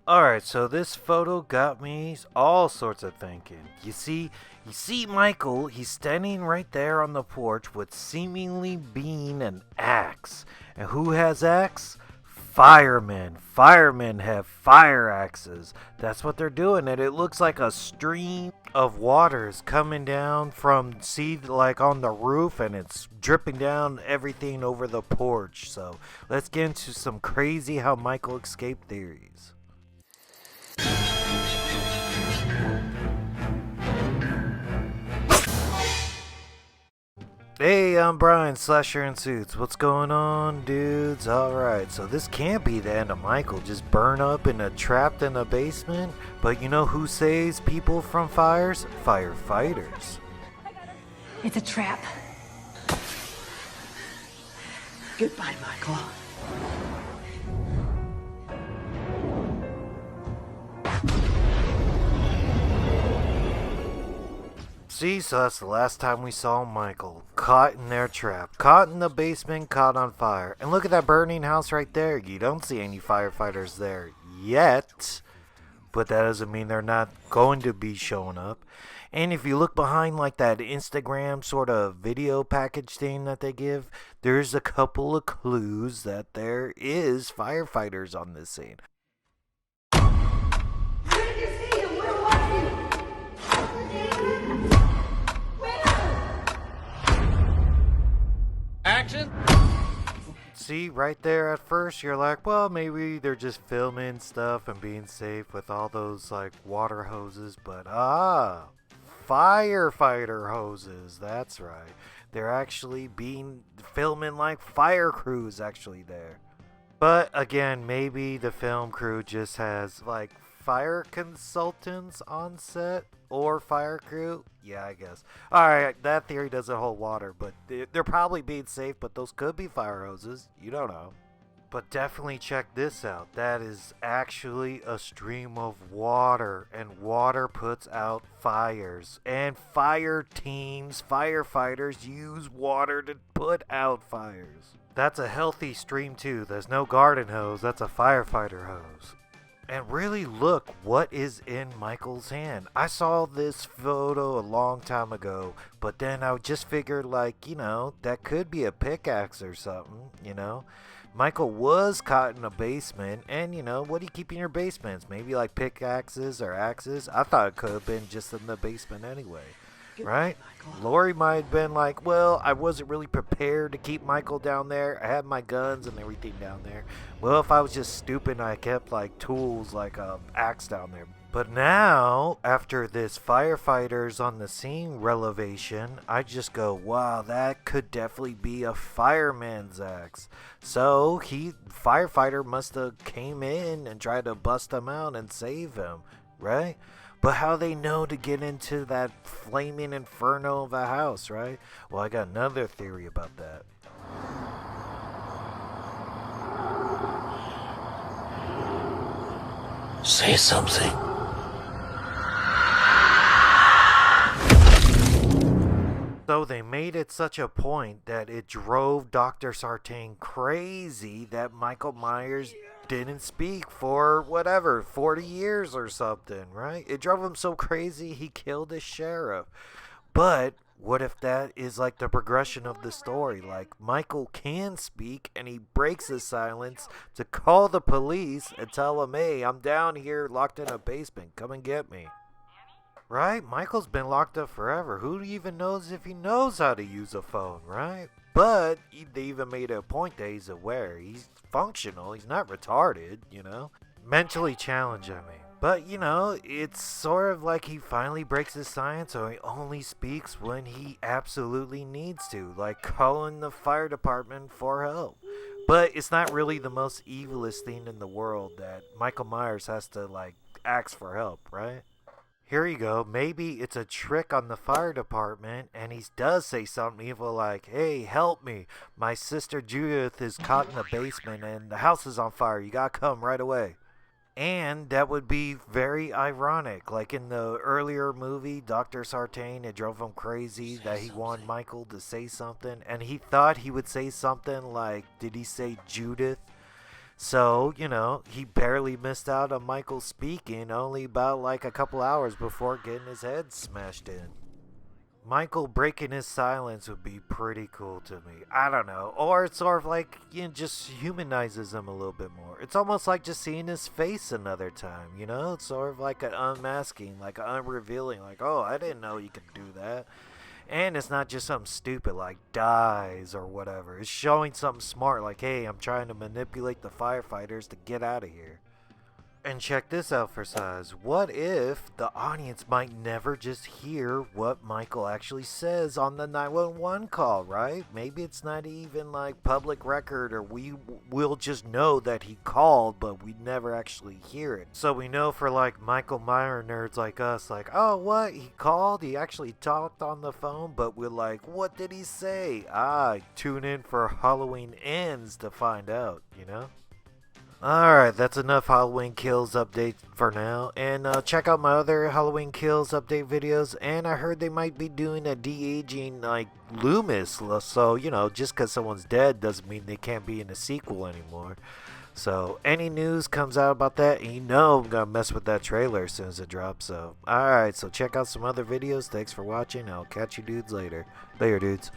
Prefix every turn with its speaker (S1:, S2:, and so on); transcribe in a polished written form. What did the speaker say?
S1: Alright, so this photo got me all sorts of thinking. You see Michael, he's standing right there on the porch with seemingly being an axe. And who has axe? Firemen. Firemen have fire axes. That's what they're doing, and it looks like a stream of water is coming down from like on the roof, and it's dripping down everything over the porch. So let's get into some crazy how Michael escaped theories. Hey, I'm Brian, Slasher in Suits. What's going on, dudes? Alright, so this can't be the end of Michael, just burn up trapped in a basement. But you know who saves people from fires? Firefighters.
S2: It's a trap.
S3: Goodbye, Michael.
S1: See, so that's the last time we saw Michael. Caught in their trap. Caught in the basement, caught on fire. And look at that burning house right there. You don't see any firefighters there yet. But that doesn't mean they're not going to be showing up. And if you look behind like that Instagram sort of video package thing that they give, there's a couple of clues that there is firefighters on this scene.
S4: Action!
S1: See, right there at first, you're like, well, maybe they're just filming stuff and being safe with all those, like, water hoses. But, firefighter hoses. That's right. They're actually filming like fire crews actually there. But, again, maybe the film crew just has, like, fire consultants on set or fire crew. Yeah, I guess. Alright, that theory doesn't hold water, but they're probably being safe, but those could be fire hoses. You don't know. But definitely check this out. That is actually a stream of water, and water puts out fires. And fire teams, firefighters use water to put out fires. That's a healthy stream too. There's no garden hose, that's a firefighter hose. And really look what is in Michael's hand. I saw this photo a long time ago, but then I just figured that could be a pickaxe or something, Michael was caught in a basement, and what do you keep in your basements? Maybe like pickaxes or axes? I thought it could have been just in the basement anyway. Right? Laurie might have been like, well, I wasn't really prepared to keep Michael down there. I had my guns and everything down there. Well, if I was just stupid, I kept like tools like a axe down there. But now, after this firefighters on the scene revelation, I just go, wow, that could definitely be a fireman's axe. So firefighter must have came in and tried to bust him out and save him, right? But how they know to get into that flaming inferno of a house, right? Well, I got another theory about that.
S3: Say something.
S1: So they made it such a point that it drove Dr. Sartain crazy that Michael Myers didn't speak for 40 years or something, right? It drove him so crazy he killed the sheriff. But what if that is like the progression of the story? Like Michael can speak and he breaks his silence to call the police and tell them, hey, I'm down here locked in a basement. Come and get me. Right? Michael's been locked up forever. Who even knows if he knows how to use a phone, right? But they even made a point that he's aware. He's functional. He's not retarded, Mentally challenged, I mean. But, it's sort of like he finally breaks his science, so he only speaks when he absolutely needs to, like calling the fire department for help. But it's not really the most evilest thing in the world that Michael Myers has to, ask for help, right? Here you go. Maybe it's a trick on the fire department, and he does say something evil like, hey, help me. My sister Judith is caught in the basement, and the house is on fire. You gotta come right away. And that would be very ironic. Like in the earlier movie, Dr. Sartain, it drove him crazy that he wanted Michael to say something, and he thought he would say something like, did he say Judith? So, you know, he barely missed out on Michael speaking only about like a couple hours before getting his head smashed in. Michael breaking his silence would be pretty cool to me. I don't know. Or it's sort of like, you know, just humanizes him a little bit more. It's almost like just seeing his face another time, you know? It's sort of like an unmasking, like an unrevealing, like, oh, I didn't know you could do that. And it's not just something stupid like dies or whatever. It's showing something smart like, hey, I'm trying to manipulate the firefighters to get out of here. And check this out for size. What if the audience might never just hear what Michael actually says on the 911 call, right? Maybe it's not even like public record, or we will just know that he called, but we never actually hear it. So we know for like Michael Meyer nerds like us, like, oh, what? He called? He actually talked on the phone, but we're like, what did he say? Tune in for Halloween Ends to find out, you know? Alright, that's enough Halloween Kills update for now. And check out my other Halloween Kills update videos. And I heard they might be doing a de-aging like Loomis. So, you know, just because someone's dead doesn't mean they can't be in a sequel anymore. So, any news comes out about that, and you know I'm going to mess with that trailer as soon as it drops. So, alright, so check out some other videos. Thanks for watching. I'll catch you dudes later. Later, dudes.